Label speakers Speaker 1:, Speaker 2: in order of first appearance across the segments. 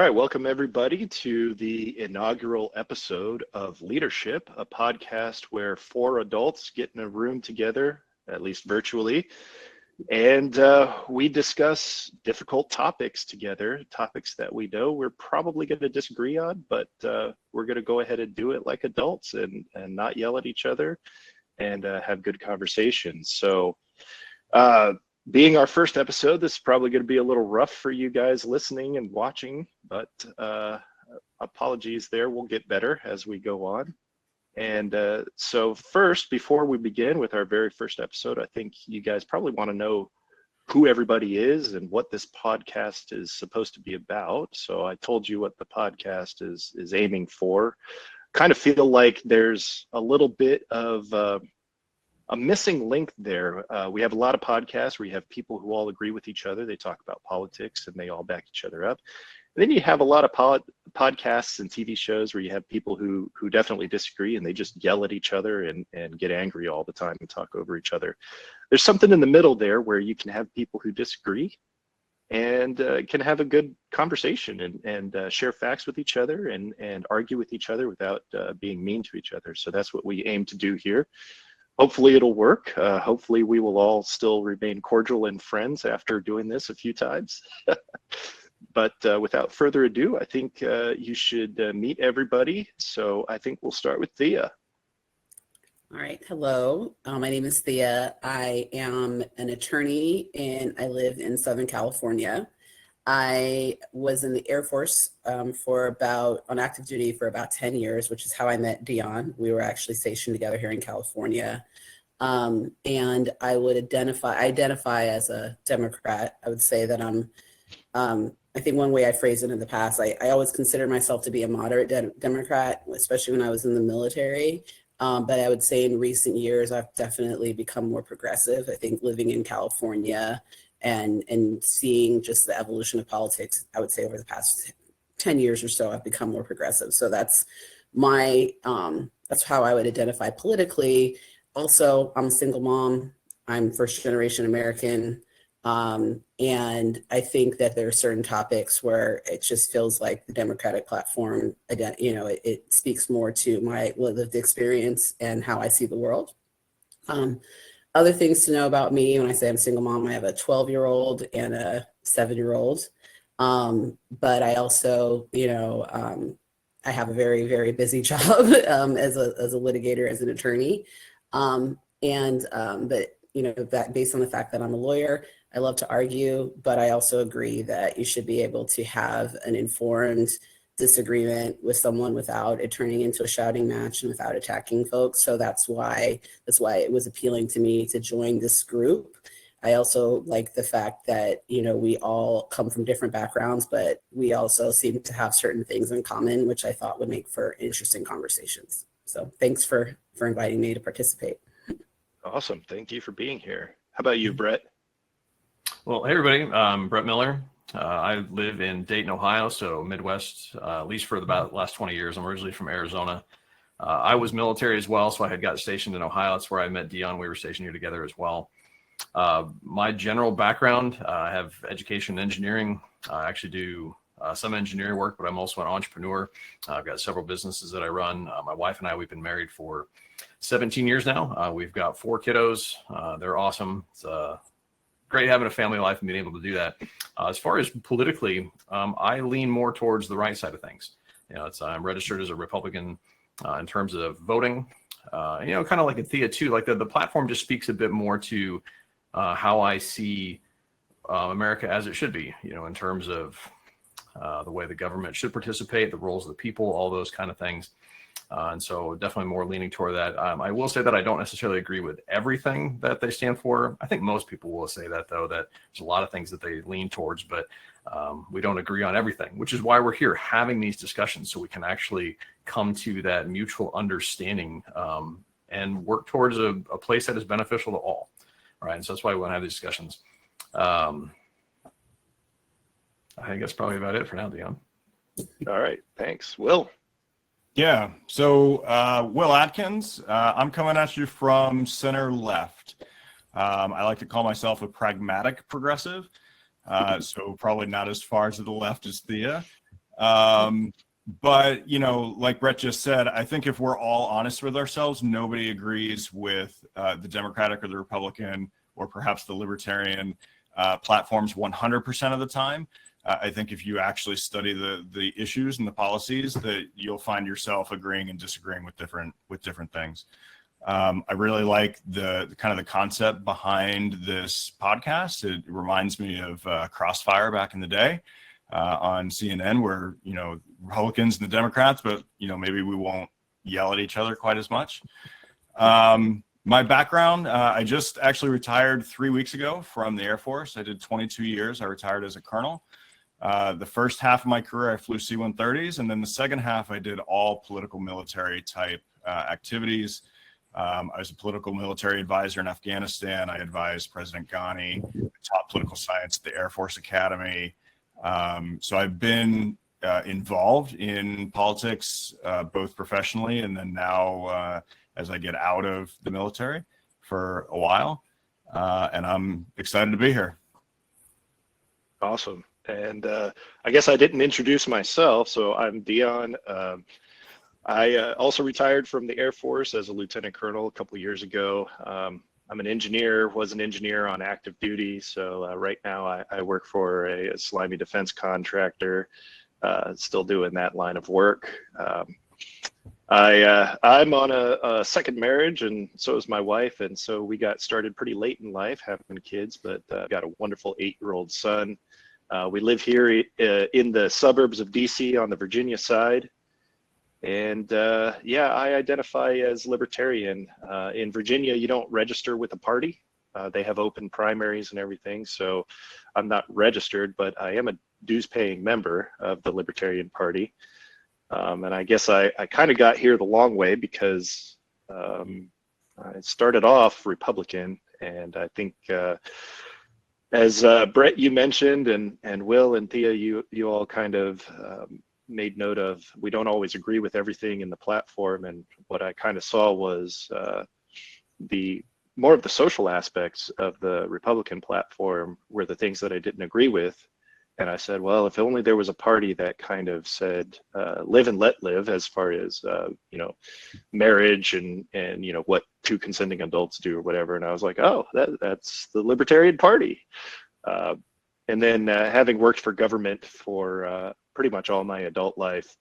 Speaker 1: right, welcome everybody to the inaugural episode of Leadership, a podcast where four adults get in a room together, at least virtually, and we discuss difficult topics together, topics that we know we're probably going to disagree on, but we're going to go ahead and do it like adults and not yell at each other and have good conversations. So being our first episode, this is probably going to be a little rough for you guys listening and watching, but apologies there. We'll get better as we go on. And so first, before we begin with our very first episode, I think you guys probably want to know who everybody is and what this podcast is supposed to be about. So I told you what the podcast is aiming for. Kind of feel like there's a little bit of a missing link there. We have a lot of podcasts where you have people who all agree with each other. They talk about politics and they all back each other up. And then you have a lot of podcasts and TV shows where you have people who definitely disagree and they just yell at each other and get angry all the time and talk over each other. There's something in the middle there where you can have people who disagree and can have a good conversation and share facts with each other and argue with each other without being mean to each other. So that's what we aim to do here. Hopefully it'll work. Hopefully we will all still remain cordial and friends after doing this a few times. But without further ado, I think you should meet everybody. So I think we'll start with Thea.
Speaker 2: All right. Hello. My name is Thea. I am an attorney and I live in Southern California. I was in the Air Force on active duty for about 10 years, which is how I met Dion. We were actually stationed together here in California. And I would identify as a Democrat. I would say that I think one way I phrased it in the past, I always considered myself to be a moderate Democrat, especially when I was in the military. But I would say in recent years, I've definitely become more progressive. I think living in California and seeing just the evolution of politics, I would say over the past 10 years or so, I've become more progressive. So that's that's how I would identify politically. Also, I'm a single mom. I'm first generation American. And I think that there are certain topics where it just feels like the Democratic platform, it speaks more to my lived experience and how I see the world. Other things to know about me, when I say I'm a single mom, I have a 12-year-old and a 7-year-old. But I also, I have a very, very busy job as a litigator, as an attorney. But that based on the fact that I'm a lawyer, I love to argue, but I also agree that you should be able to have an informed disagreement with someone without it turning into a shouting match and without attacking folks. So that's why it was appealing to me to join this group. I also like the fact that, we all come from different backgrounds, but we also seem to have certain things in common, which I thought would make for interesting conversations. So thanks for inviting me to participate.
Speaker 1: Awesome. Thank you for being here. How about you, Brett?
Speaker 3: Well, hey, everybody. I'm Brett Miller. I live in Dayton, Ohio, so Midwest, at least for about the last 20 years. I'm originally from Arizona. I was military as well, so I had got stationed in Ohio. That's where I met Dion. We were stationed here together as well. My general background, I have education in engineering. I actually do some engineering work, but I'm also an entrepreneur. I've got several businesses that I run. My wife and I, we've been married for 17 years now. We've got 4 kiddos. They're awesome. It's great having a family life and being able to do that. As far as politically, I lean more towards the right side of things. I'm registered as a Republican in terms of voting. Kind of like a Thea too. Like the platform just speaks a bit more to how I see America as it should be. In terms of the way the government should participate, the roles of the people, all those kind of things. And so definitely more leaning toward that. I will say that I don't necessarily agree with everything that they stand for. I think most people will say that, though, that there's a lot of things that they lean towards, but we don't agree on everything, which is why we're here having these discussions so we can actually come to that mutual understanding and work towards a place that is beneficial to all. Right. And so that's why we want to have these discussions. I think that's probably about it for now, Dion.
Speaker 1: All right. Thanks. Will?
Speaker 4: Yeah. So Will Atkins, I'm coming at you from center left. I like to call myself a pragmatic progressive. So probably not as far to the left as Thea. But, like Brett just said, I think if we're all honest with ourselves, nobody agrees with the Democratic or the Republican or perhaps the Libertarian platforms 100% of the time. I think if you actually study the issues and the policies, that you'll find yourself agreeing and disagreeing with different things. I really like the kind of the concept behind this podcast. It reminds me of Crossfire back in the day on CNN, where Republicans and the Democrats, but maybe we won't yell at each other quite as much. My background, I just actually retired 3 weeks ago from the Air Force. I did 22 years. I retired as a colonel. The first half of my career, I flew C-130s, and then the second half, I did all political military type activities. I was a political military advisor in Afghanistan. I advised President Ghani. I taught political science at the Air Force Academy. So I've been involved in politics, both professionally and then now as I get out of the military for a while. And I'm excited to be here.
Speaker 1: Awesome. And I guess I didn't introduce myself, so I'm Dion. I also retired from the Air Force as a lieutenant colonel a couple of years ago. I'm an engineer, was an engineer on active duty. So right now I work for a slimy defense contractor, still doing that line of work. I'm on a second marriage, and so is my wife. And so we got started pretty late in life having kids, but got a wonderful 8-year-old son. We live here in the suburbs of DC on the Virginia side. And I identify as libertarian. In Virginia, you don't register with a party. They have open primaries and everything. So I'm not registered, but I am a dues-paying member of the Libertarian Party. And I guess I kind of got here the long way because I started off Republican. And I think as Brett, you mentioned, and Will and Thea, you all kind of made note of, we don't always agree with everything in the platform. And what I kind of saw was the more of the social aspects of the Republican platform were the things that I didn't agree with. And I said, well, if only there was a party that kind of said, live and let live, as far as, marriage and what two consenting adults do or whatever. And I was like, oh, that's the Libertarian Party. And then having worked for government for pretty much all my adult life,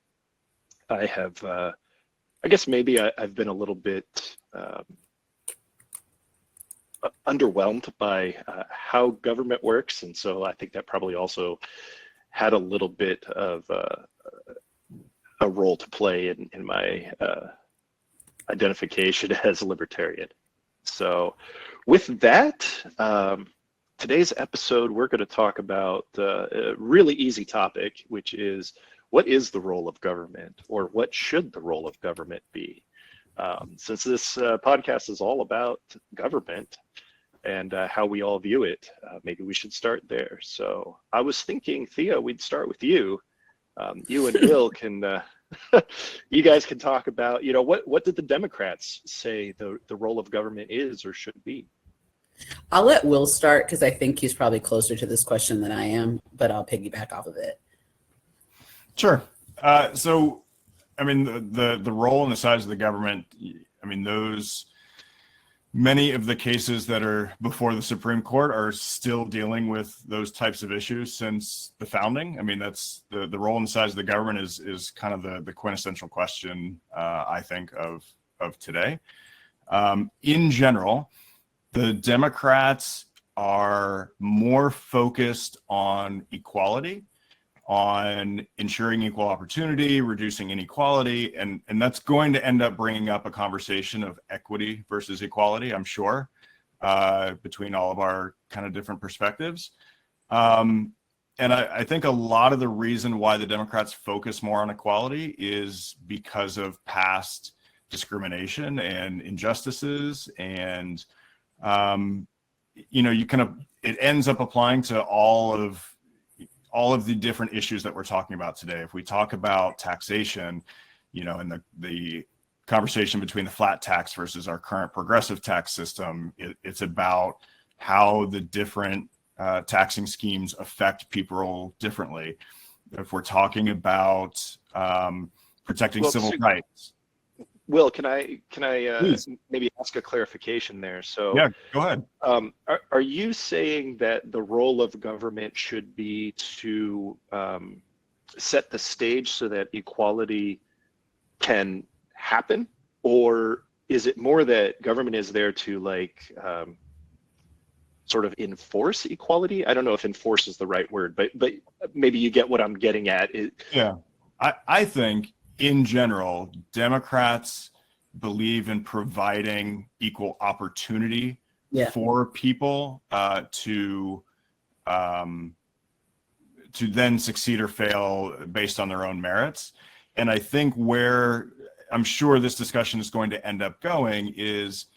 Speaker 1: I have, I guess maybe I've been a little bit underwhelmed by how government works. And so I think that probably also had a little bit of a role to play in my identification as a libertarian. So with that, today's episode, we're going to talk about a really easy topic, which is, what is the role of government, or what should the role of government be? Since this podcast is all about government and how we all view it, maybe we should start there. So I was thinking, Thea, we'd start with you. You and Will can, you guys can talk about, what did the Democrats say the role of government is or should be?
Speaker 2: I'll let Will start because I think he's probably closer to this question than I am, but I'll piggyback off of it.
Speaker 4: Sure. So, I mean, the role and the size of the government, I mean, many of the cases that are before the Supreme Court are still dealing with those types of issues since the founding. I mean, that's the role and the size of the government is kind of the quintessential question, I think, of today. In general, the Democrats are more focused on equality, on ensuring equal opportunity, reducing inequality, and that's going to end up bringing up a conversation of equity versus equality, I'm sure, between all of our kind of different perspectives. And I think a lot of the reason why the Democrats focus more on equality is because of past discrimination and injustices, and it ends up applying to all of the different issues that we're talking about today. If we talk about taxation, and the conversation between the flat tax versus our current progressive tax system, it's about how the different taxing schemes affect people differently. if we're talking about protecting civil rights.
Speaker 1: Will, can I maybe ask a clarification there? So
Speaker 4: yeah, go ahead.
Speaker 1: Are you saying that the role of government should be to set the stage so that equality can happen, or is it more that government is there to like sort of enforce equality? I don't know if enforce is the right word, but maybe you get what I'm getting at.
Speaker 4: Yeah, I think in general, Democrats believe in providing equal opportunity for people to then succeed or fail based on their own merits. And I think where I'm sure this discussion is going to end up going is,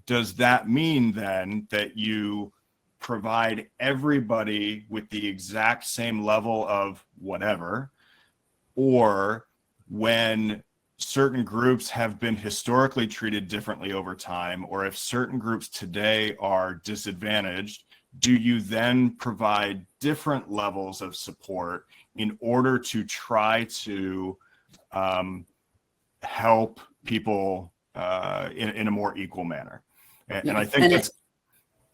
Speaker 4: does that mean then that you provide everybody with the exact same level of whatever, or when certain groups have been historically treated differently over time, or if certain groups today are disadvantaged, do you then provide different levels of support in order to try to help people in a more equal manner? And I think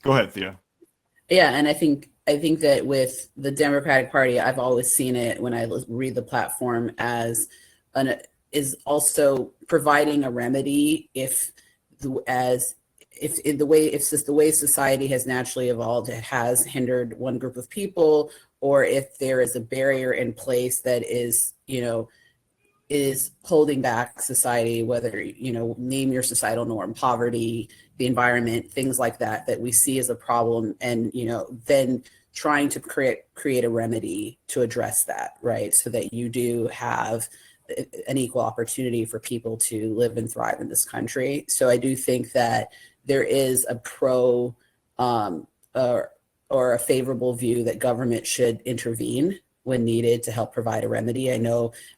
Speaker 4: go ahead, Thea.
Speaker 2: Yeah, and I think that with the Democratic Party, I've always seen it when I read the platform as is also providing a remedy if the way society has naturally evolved, it has hindered one group of people, or if there is a barrier in place that is holding back society, whether, name your societal norm, poverty, the environment, things like that we see as a problem, and, then trying to create a remedy to address that, right? So that you do have an equal opportunity for people to live and thrive in this country. So I do think that there is a pro or a favorable view that government should intervene when needed to help provide a remedy. I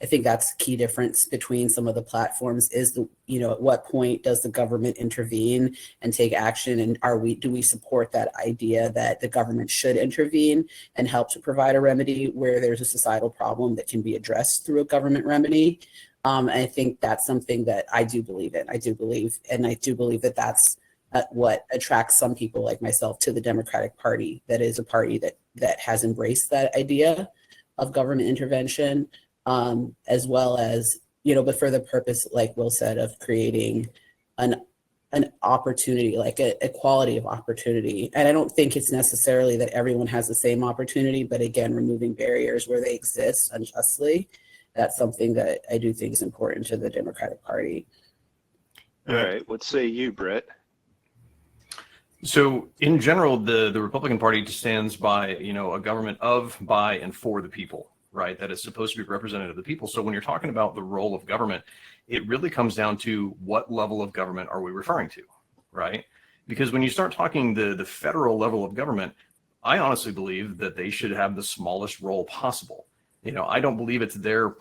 Speaker 2: think that's the key difference between some of the platforms is at what point does the government intervene and take action, and do we support that idea that the government should intervene and help to provide a remedy where there's a societal problem that can be addressed through a government remedy. I think that's something that I do believe in. I do believe that that's what attracts some people like myself to the Democratic Party. That is a party that has embraced that idea of government intervention, as well as, but for the purpose, like Will said, of creating an opportunity, like a quality of opportunity. And I don't think it's necessarily that everyone has the same opportunity, but again, removing barriers where they exist unjustly. That's something that I do think is important to the Democratic Party.
Speaker 1: All right, what say you, Brett?
Speaker 3: So in general, the Republican Party stands by, a government of, by, and for the people, right? That is supposed to be representative of the people. So when you're talking about the role of government, it really comes down to what level of government are we referring to, right? Because when you start talking the federal level of government, I honestly believe that they should have the smallest role possible. I don't believe it's their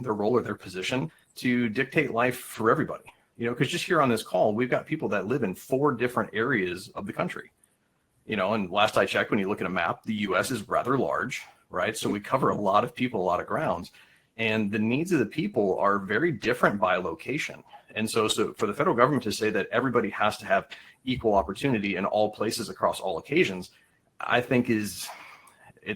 Speaker 3: role or their position to dictate life for everybody. Because just here on this call, we've got people that live in 4 different areas of the country. And last I checked, when you look at a map, the U.S. is rather large, right? So we cover a lot of people, a lot of grounds, and the needs of the people are very different by location. And so for the federal government to say that everybody has to have equal opportunity in all places across all occasions, I think it's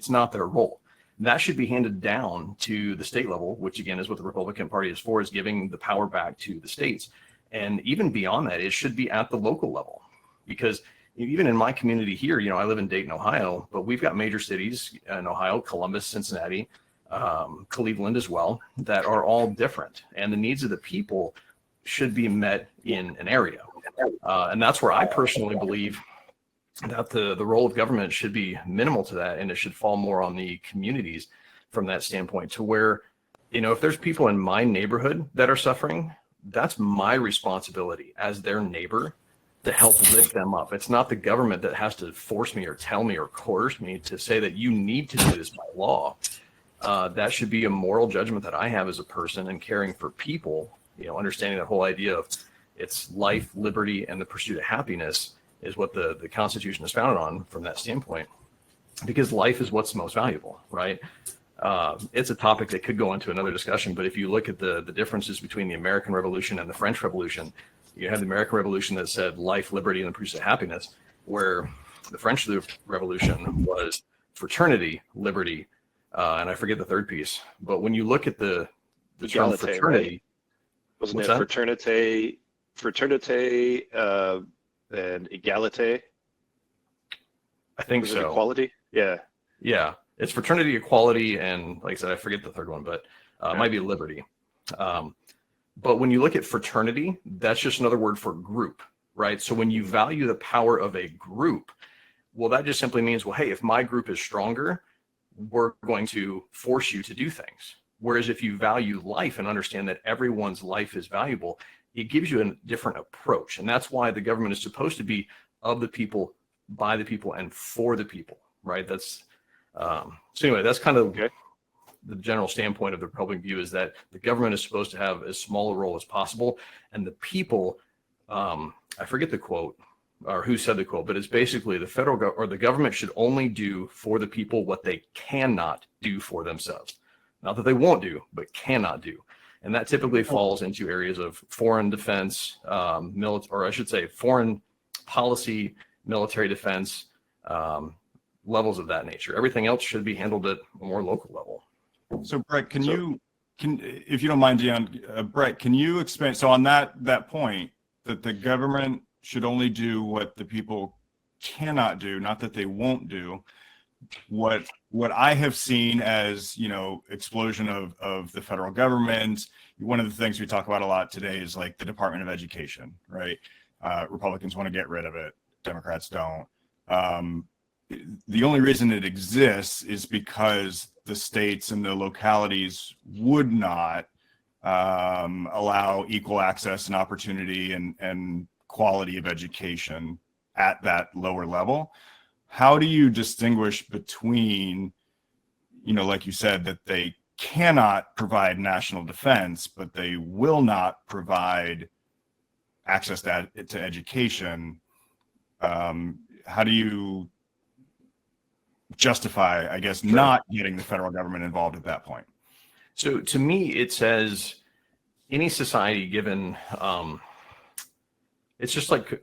Speaker 3: not their role. That should be handed down to the state level, which again is what the Republican Party is for, is giving the power back to the states. And even beyond that, it should be at the local level, because even in my community here, I live in Dayton, Ohio, but we've got major cities in Ohio, Columbus, Cincinnati, Cleveland as well, that are all different. And the needs of the people should be met in an area. And that's where I personally believe that the role of government should be minimal to that, and it should fall more on the communities from that standpoint, to where, if there's people in my neighborhood that are suffering, that's my responsibility as their neighbor to help lift them up. It's not the government that has to force me or tell me or coerce me to say that you need to do this by law. That should be a moral judgment that I have as a person and caring for people, understanding that whole idea of it's life, liberty, and the pursuit of happiness is what the Constitution is founded on from that standpoint, because life is what's most valuable, right? it's a topic that could go into another discussion. But if you look at the differences between the American Revolution and the French Revolution, you have the American Revolution that said life, liberty, and the pursuit of happiness, where the French Revolution was fraternity, liberty, and I forget the third piece. But when you look at the term
Speaker 1: Egalite,
Speaker 3: fraternity,
Speaker 1: right? Wasn't
Speaker 3: what's
Speaker 1: it
Speaker 3: that?
Speaker 1: fraternity, and egalite?
Speaker 3: I think
Speaker 1: Was it
Speaker 3: so.
Speaker 1: equality? Yeah.
Speaker 3: Yeah, it's fraternity, equality, and like I said, I forget the third one, but it might be liberty. But when you look at fraternity, that's just another word for group, right? So when you value the power of a group, well, that just simply means, well, hey, if my group is stronger, we're going to force you to do things. Whereas if you value life and understand that everyone's life is valuable, it gives you a different approach. And that's why the government is supposed to be of the people, by the people, and for the people, right? That's so anyway, that's kind of the general standpoint of the Republican view, is that the government is supposed to have as small a role as possible, and the people, I forget the quote or who said the quote, but it's basically the federal or the government should only do for the people what they cannot do for themselves. Not that they won't do, but cannot do. And that typically falls into areas of foreign defense, or I should say foreign policy, military defense, levels of that nature. Everything else should be handled at a more local level.
Speaker 4: So Brett, if you don't mind, Dion, Brett, can you expand? So on that point, that the government should only do what the people cannot do, not that they won't do. What I have seen as, explosion of the federal government, one of the things we talk about a lot today is like the Department of Education, right? Republicans want to get rid of it. Democrats don't. The only reason it exists is because the states and the localities would not allow equal access and opportunity and quality of education at that lower level. How do you distinguish between, like you said, that they cannot provide national defense, but they will not provide access to education? How do you justify, I guess, not getting the federal government involved at that point?
Speaker 3: So to me, it says any society given, it's just like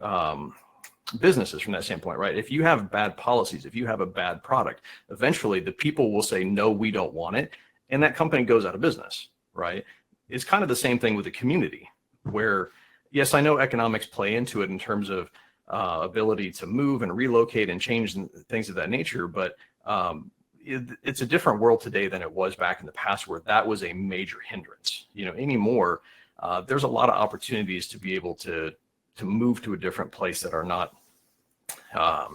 Speaker 3: businesses from that standpoint, right? If you have bad policies, if you have a bad product, eventually the people will say, no, we don't want it. And that company goes out of business, right? It's kind of the same thing with the community where, yes, I know economics play into it in terms of ability to move and relocate and change and things of that nature. But it's a different world today than it was back in the past where that was a major hindrance. Anymore, there's a lot of opportunities to be able to move to a different place that are not, a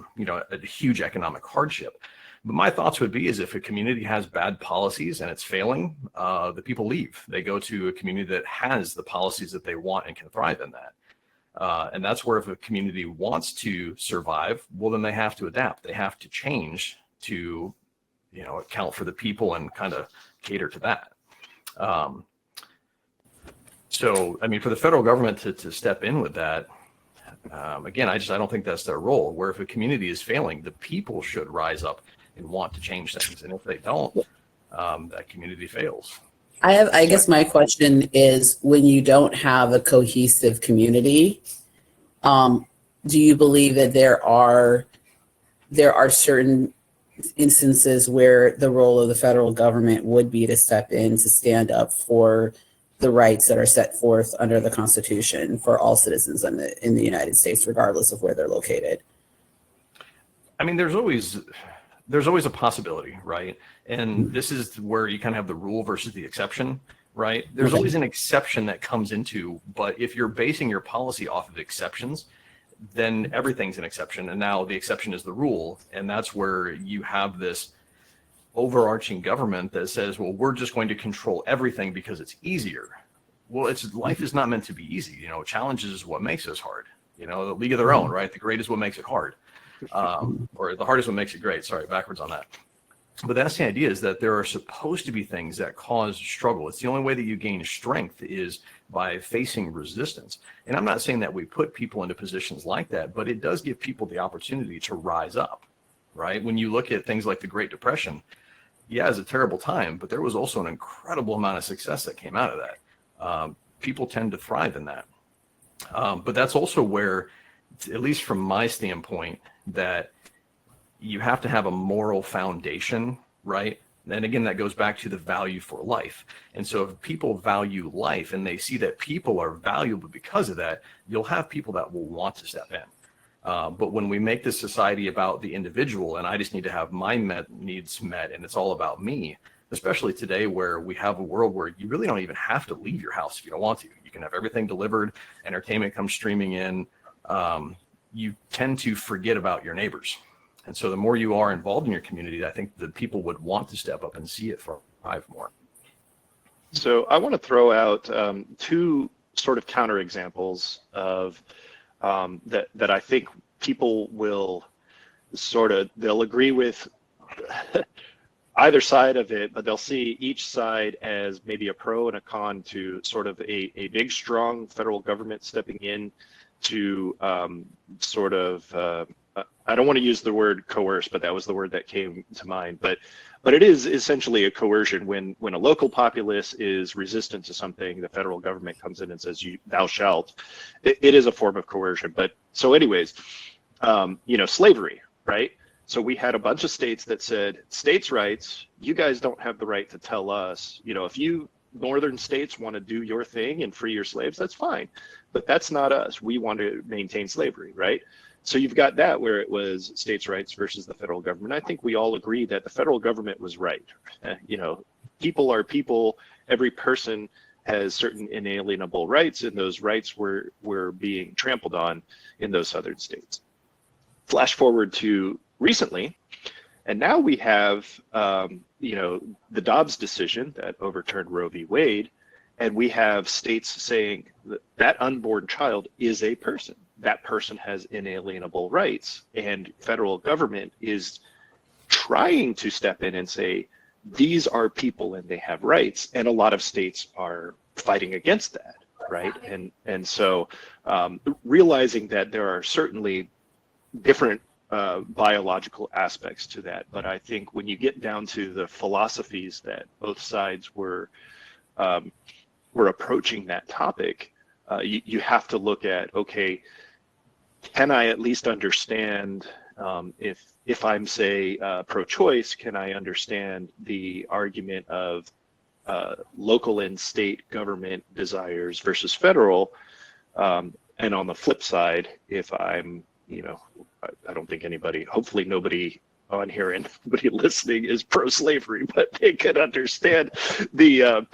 Speaker 3: huge economic hardship. But my thoughts would be is if a community has bad policies and it's failing, the people leave. They go to a community that has the policies that they want and can thrive in that. And that's where if a community wants to survive, well, then they have to adapt. They have to change to, account for the people and kind of cater to that. So, for the federal government to step in with that, again, I don't think that's their role. Where if a community is failing, the people should rise up and want to change things. And if they don't, that community fails.
Speaker 2: I guess my question is, when you don't have a cohesive community, do you believe that there are certain instances where the role of the federal government would be to step in to stand up for the rights that are set forth under the Constitution for all citizens in the United States, regardless of where they're located?
Speaker 3: There's always a possibility, right? And this is where you kind of have the rule versus the exception, right? There's always an exception that comes into, but if you're basing your policy off of exceptions, then everything's an exception. And now the exception is the rule. And that's where you have this overarching government that says, well, we're just going to control everything because it's easier. Well, life is not meant to be easy. Challenges is what makes us hard. The league of their own, right? The great is what makes it hard. Or the hardest what makes it great. Sorry, backwards on that. But that's the idea, is that there are supposed to be things that cause struggle. It's the only way that you gain strength is by facing resistance. And I'm not saying that we put people into positions like that, but it does give people the opportunity to rise up, right? When you look at things like the Great Depression, yeah, it was a terrible time, but there was also an incredible amount of success that came out of that. People tend to thrive in that. But that's also where, at least from my standpoint, that you have to have a moral foundation, right? And again, that goes back to the value for life. And so if people value life and they see that people are valuable because of that, you'll have people that will want to step in. But when we make this society about the individual and I just need to have my needs met and it's all about me, especially today where we have a world where you really don't even have to leave your house if you don't want to. You can have everything delivered, entertainment comes streaming in. You tend to forget about your neighbors. And so the more you are involved in your community, I think the people would want to step up and see it thrive more.
Speaker 1: So I want to throw out two sort of counterexamples of that I think people will they'll agree with either side of it, but they'll see each side as maybe a pro and a con to sort of a big, strong federal government stepping in to I don't want to use the word coerce, but that was the word that came to mind. But it is essentially a coercion when a local populace is resistant to something, the federal government comes in and says, thou shalt. It is a form of coercion. But so anyways, slavery, right? So we had a bunch of states that said, states' rights, you guys don't have the right to tell us, if you northern states want to do your thing and free your slaves, that's fine. But that's not us. We want to maintain slavery, right? So you've got that where it was states' rights versus the federal government. I think we all agree that the federal government was right. People are people. Every person has certain inalienable rights, and those rights were being trampled on in those southern states. Flash forward to recently, and now we have the Dobbs decision that overturned Roe v. Wade, and we have states saying that unborn child is a person. That person has inalienable rights, and federal government is trying to step in and say, these are people and they have rights, and a lot of states are fighting against that, right? And so realizing that there are certainly different biological aspects to that, but I think when you get down to the philosophies that both sides were approaching that topic, you have to look at, okay, can I at least understand if I'm, say, pro-choice, can I understand the argument of local and state government desires versus federal? And on the flip side, if I'm, I don't think hopefully nobody on here and nobody listening is pro-slavery, but they could understand the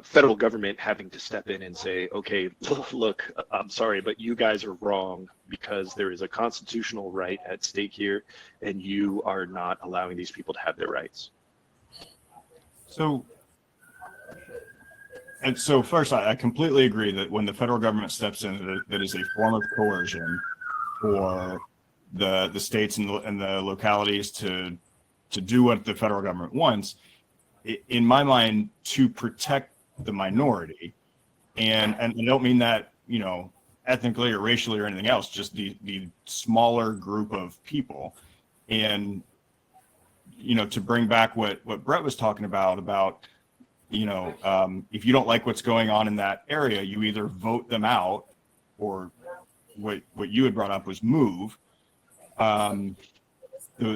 Speaker 1: federal government having to step in and say, okay, look, I'm sorry, but you guys are wrong because there is a constitutional right at stake here, and you are not allowing these people to have their rights.
Speaker 4: So first, I completely agree that when the federal government steps in, that is a form of coercion for the states and the localities to do what the federal government wants. In my mind, to protect the minority, and I don't mean that ethnically or racially or anything else, just the smaller group of people, and to bring back what Brett was talking about if you don't like what's going on in that area, you either vote them out, or what you had brought up was move. The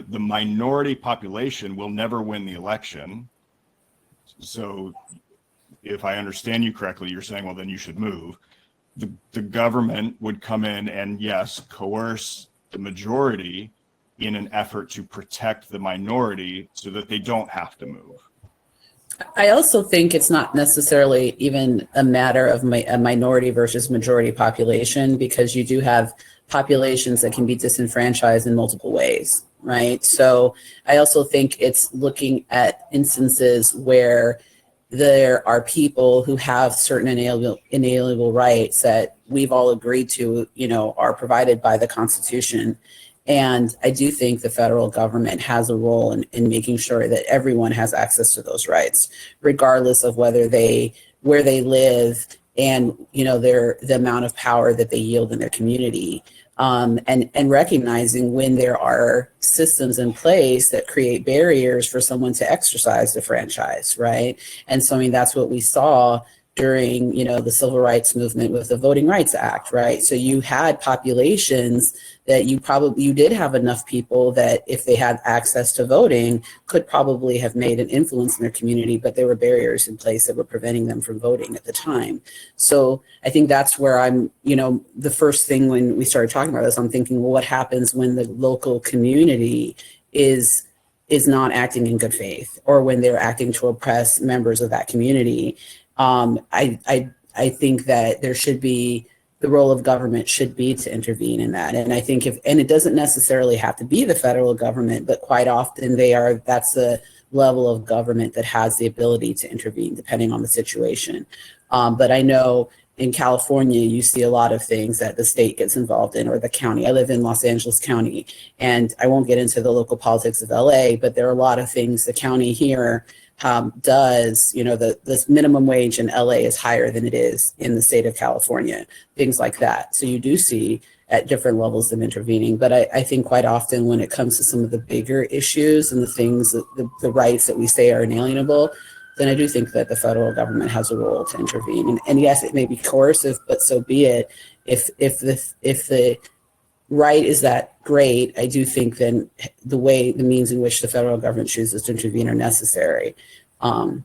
Speaker 4: minority population will never win the election. So if I understand you correctly, you're saying, well, then you should move. The government would come in and, yes, coerce the majority in an effort to protect the minority so that they don't have to move.
Speaker 2: I also think it's not necessarily even a matter of a minority versus majority population, because you do have populations that can be disenfranchised in multiple ways, right? So I also think it's looking at instances where there are people who have certain inalienable rights that we've all agreed to, are provided by the Constitution. And I do think the federal government has a role in making sure that everyone has access to those rights, regardless of where they live and the amount of power that they yield in their community. and recognizing when there are systems in place that create barriers for someone to exercise the franchise, right? And so, I mean, that's what we saw during, the civil rights movement with the Voting Rights Act, right? So you had populations that you did have enough people that if they had access to voting could probably have made an influence in their community, but there were barriers in place that were preventing them from voting at the time. So I think that's where I'm, the first thing when we started talking about this, I'm thinking, well, what happens when the local community is not acting in good faith, or when they're acting to oppress members of that community? I think that the role of government should be to intervene in that. And I think and it doesn't necessarily have to be the federal government, but quite often that's the level of government that has the ability to intervene depending on the situation. But I know in California, you see a lot of things that the state gets involved in, or the county. I live in Los Angeles County, and I won't get into the local politics of LA, but there are a lot of things the county here does. The minimum wage in LA is higher than it is in the state of California, things like that. So you do see at different levels of intervening. But I think quite often when it comes to some of the bigger issues and the things, the rights that we say are inalienable, then I do think that the federal government has a role to intervene. And yes, it may be coercive, but so be it. If the right is that great, I do think then the means in which the federal government chooses to intervene are necessary. And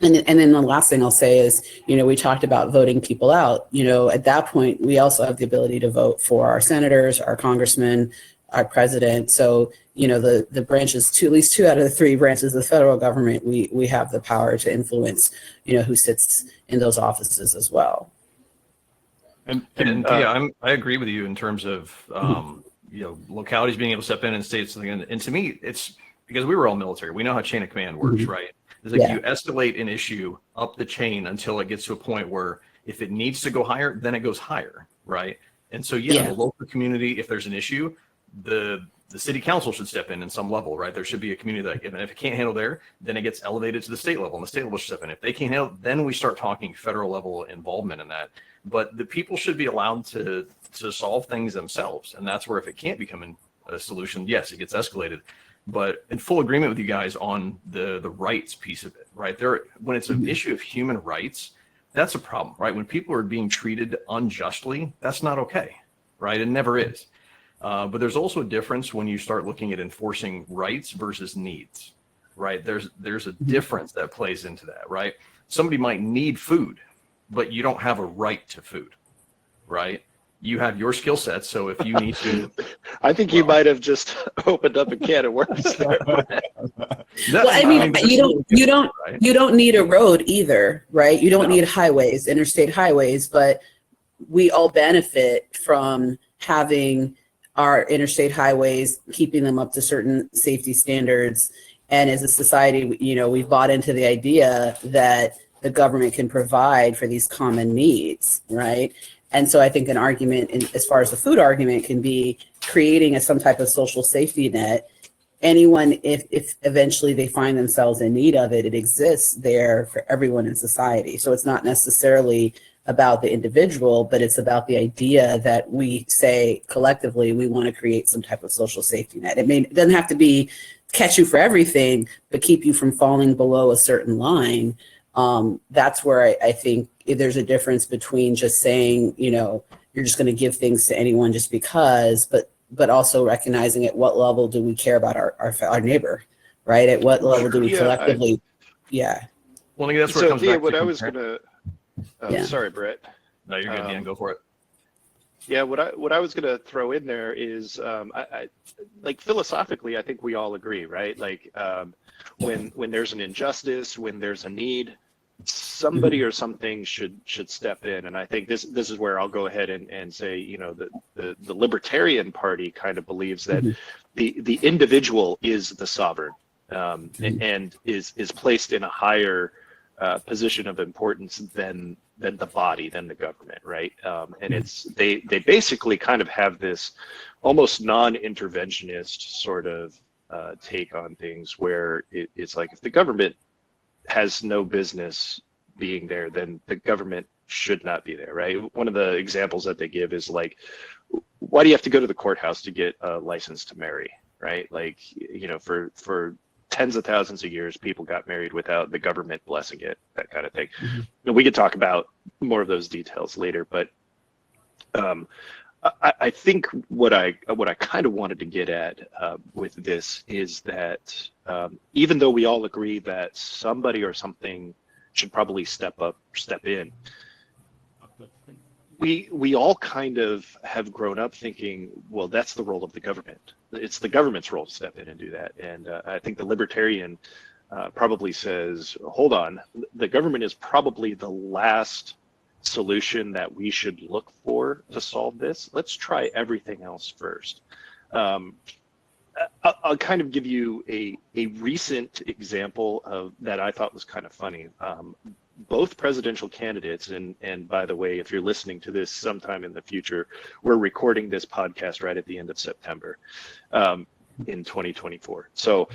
Speaker 2: then the last thing I'll say is, we talked about voting people out. At that point, we also have the ability to vote for our senators, our congressmen, our president. So, the branches, at least two out of the three branches of the federal government, we have the power to influence, who sits in those offices as well.
Speaker 3: And yeah, I agree with you in terms of localities being able to step in and state something. And to me, it's because we were all military. We know how chain of command works, right? It's like you escalate an issue up the chain until it gets to a point where if it needs to go higher, then it goes higher, right? And so the local community, if there's an issue, the city council should step in some level, right? There should be a community that, if it can't handle there, then it gets elevated to the state level, and the state level should step in. If they can't handle, then we start talking federal level involvement in that. But the people should be allowed to solve things themselves, and that's where if it can't become a solution, yes, it gets escalated. But in full agreement with you guys on the rights piece of it, right? When it's an issue of human rights, that's a problem, right? When people are being treated unjustly, that's not okay, right? It never is. But there's also a difference when you start looking at enforcing rights versus needs, right? There's a difference that plays into that, right? Somebody might need food, but you don't have a right to food, right? You have your skill set, so if you need to...
Speaker 1: I think you might have just opened up a can of worms there.
Speaker 2: Well, I mean, you don't need a road either, right? You don't need highways, interstate highways, but we all benefit from having our interstate highways, keeping them up to certain safety standards. And as a society, we've bought into the idea that the government can provide for these common needs, right? And so I think an argument, as far as the food argument, can be creating some type of social safety net. Anyone, if eventually they find themselves in need of it, it exists there for everyone in society. So it's not necessarily about the individual, but it's about the idea that we say collectively we want to create some type of social safety net. It doesn't have to be catch you for everything, but keep you from falling below a certain line. That's where I think there's a difference between just saying, you're just going to give things to anyone just because, but also recognizing at what level do we care about our neighbor, right? At what level do we collectively,
Speaker 3: Well, I think that's where it comes back
Speaker 1: what
Speaker 3: to
Speaker 1: I was going to, sorry, Brett.
Speaker 3: No, you're good, Dan, go for it.
Speaker 1: Yeah, what I was going to throw in there is, I like philosophically, I think we all agree, right? Like when there's an injustice, when there's a need, somebody or something should step in. And I think this is where I'll go ahead and say, the Libertarian Party kind of believes that the individual is the sovereign and is placed in a higher position of importance than the body, than the government, right? And they basically kind of have this almost non-interventionist sort of take on things where it's like if the government has no business being there, then the government should not be there, right? One of the examples that they give is like, why do you have to go to the courthouse to get a license to marry, right? Like, for tens of thousands of years, people got married without the government blessing it, that kind of thing.
Speaker 2: Mm-hmm.
Speaker 1: And we could talk about more of those details later, but I think what I kind of wanted to get at with this is that even though we all agree that somebody or something should probably step in, we all kind of have grown up thinking, well, that's the role of the government. It's the government's role to step in and do that. And I think the Libertarian probably says, hold on, the government is probably the last solution that we should look for to solve this. Let's try everything else first. I'll kind of give you a recent example of that I thought was kind of funny. Both presidential candidates, and by the way, if you're listening to this sometime in the future, we're recording this podcast right at the end of September in 2024. So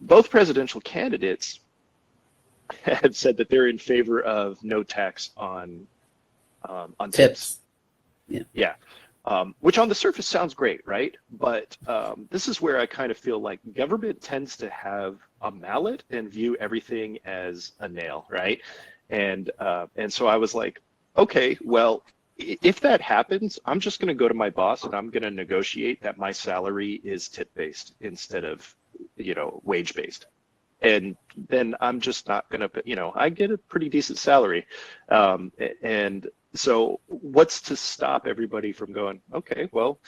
Speaker 1: both presidential candidates have said that they're in favor of no tax on tips. Yeah. Which on the surface sounds great, right? But this is where I kind of feel like government tends to have a mallet and view everything as a nail, right? And so I was like, okay, well, if that happens, I'm just going to go to my boss and I'm going to negotiate that my salary is tip-based instead of, wage-based. And then I'm just not going to, I get a pretty decent salary. And so what's to stop everybody from going, okay, well,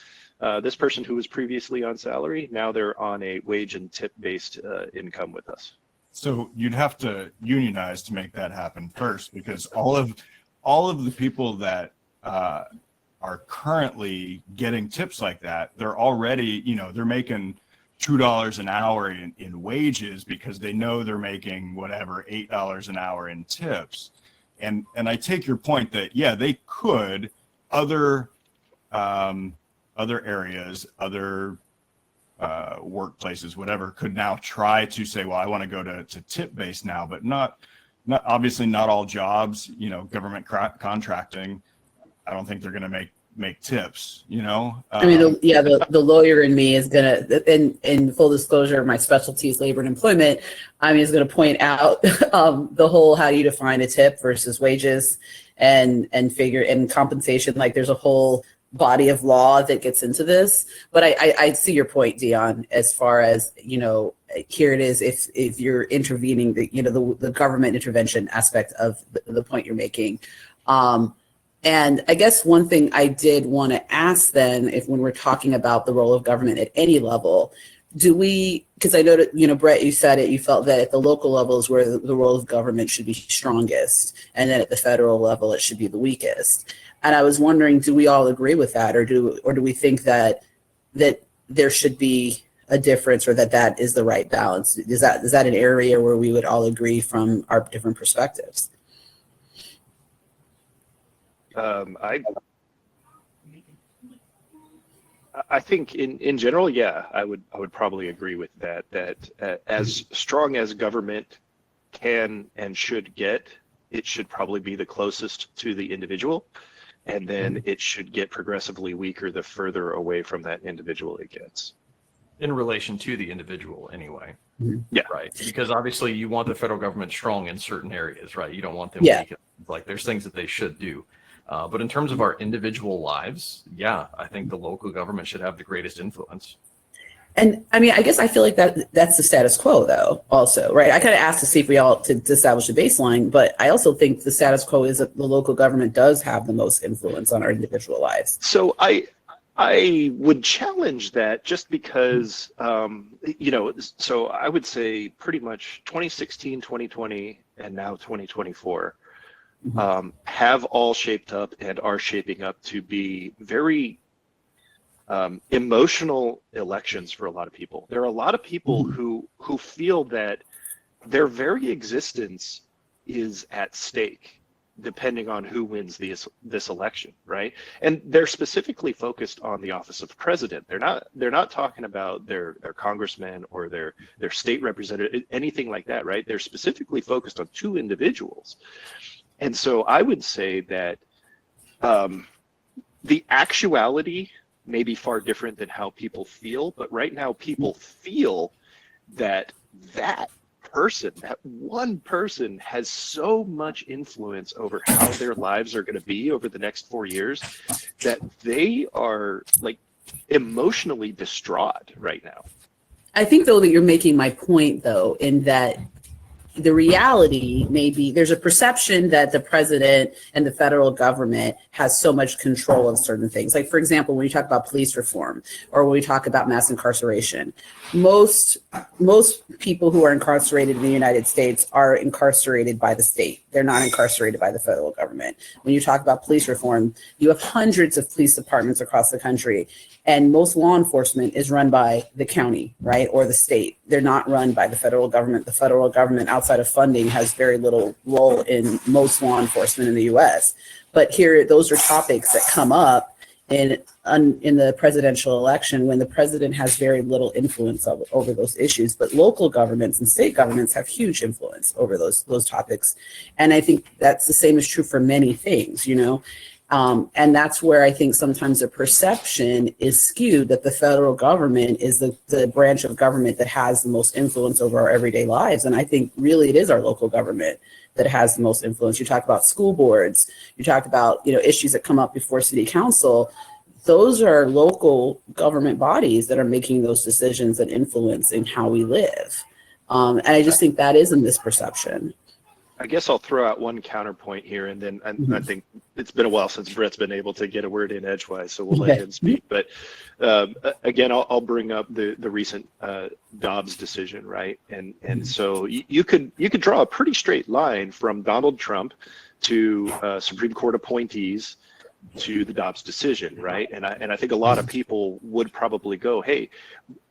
Speaker 1: this person who was previously on salary, now they're on a wage and tip-based income with us.
Speaker 4: So you'd have to unionize to make that happen first, because all of the people that are currently getting tips like that, they're already, they're making $2 an hour in wages because they know they're making whatever $8 an hour in tips. And I take your point that, yeah, they could, other areas, other workplaces, whatever, could now try to say, well, I want to go to tip based now, but not obviously not all jobs, government contracting. I don't think they're going to make tips,
Speaker 2: I mean, the lawyer in me is gonna, in full disclosure, my specialty is labor and employment. I mean, is going to point out the whole how you define a tip versus wages and figure and compensation. Like, there's a whole body of law that gets into this. But I see your point, Dion, as far as here it is. If you're intervening, the government intervention aspect of the point you're making. And I guess one thing I did want to ask then, when we're talking about the role of government at any level, because I know that, Brett, you said it, you felt that at the local level is where the role of government should be strongest, and then at the federal level, it should be the weakest. And I was wondering, do we all agree with that, or do we think that there should be a difference, or that is the right balance? Is that an area where we would all agree from our different perspectives?
Speaker 1: I think in general, yeah, I would probably agree with that as strong as government can and should get, it should probably be the closest to the individual, and then it should get progressively weaker the further away from that individual it gets.
Speaker 3: In relation to the individual, anyway.
Speaker 1: Yeah.
Speaker 3: Right. Because obviously you want the federal government strong in certain areas, right? You don't want them weak. Like, there's things that they should do. But in terms of our individual lives, yeah, I think the local government should have the greatest influence.
Speaker 2: And I mean, I guess I feel like that's the status quo, though, also, right? I kind of asked to see if we all to establish a baseline, but I also think the status quo is that the local government does have the most influence on our individual lives.
Speaker 1: So I would challenge that, just because, so I would say pretty much 2016, 2020, and now 2024 have all shaped up and are shaping up to be very emotional elections for a lot of people. There are a lot of people who feel that their very existence is at stake depending on who wins this election, right? And they're specifically focused on the office of president. They're not talking about their congressman or their state representative, anything like that, right? They're specifically focused on two individuals. And so I would say that the actuality may be far different than how people feel, but right now people feel that person, that one person, has so much influence over how their lives are going to be over the next 4 years that they are like emotionally distraught right now.
Speaker 2: I think, though, that you're making my point, though, in that the reality may be there's a perception that the president and the federal government has so much control of certain things. Like, for example, when you talk about police reform or when we talk about mass incarceration, most people who are incarcerated in the United States are incarcerated by the state. They're not incarcerated by the federal government. When you talk about police reform, you have hundreds of police departments across the country, and most law enforcement is run by the county, right, or the state. They're not run by the federal government. The federal government, outside of funding, has very little role in most law enforcement in the U.S. But here, those are topics that come up in the presidential election when the president has very little influence over those issues. But local governments and state governments have huge influence over those topics. And I think that's the same is true for many things, you know. And that's where I think sometimes the perception is skewed that the federal government is the branch of government that has the most influence over our everyday lives. And I think really it is our local government that has the most influence. You talk about school boards, you talk about, you know, issues that come up before city council. Those are local government bodies that are making those decisions and influencing how we live. And I just think that is a misperception.
Speaker 1: I guess I'll throw out one counterpoint here, and then I think it's been a while since Brett's been able to get a word in edgewise, so we'll let him speak. But again, I'll bring up the recent Dobbs decision, right? And so you could draw a pretty straight line from Donald Trump to Supreme Court appointees to the Dobbs decision, right? And I think a lot of people would probably go, hey,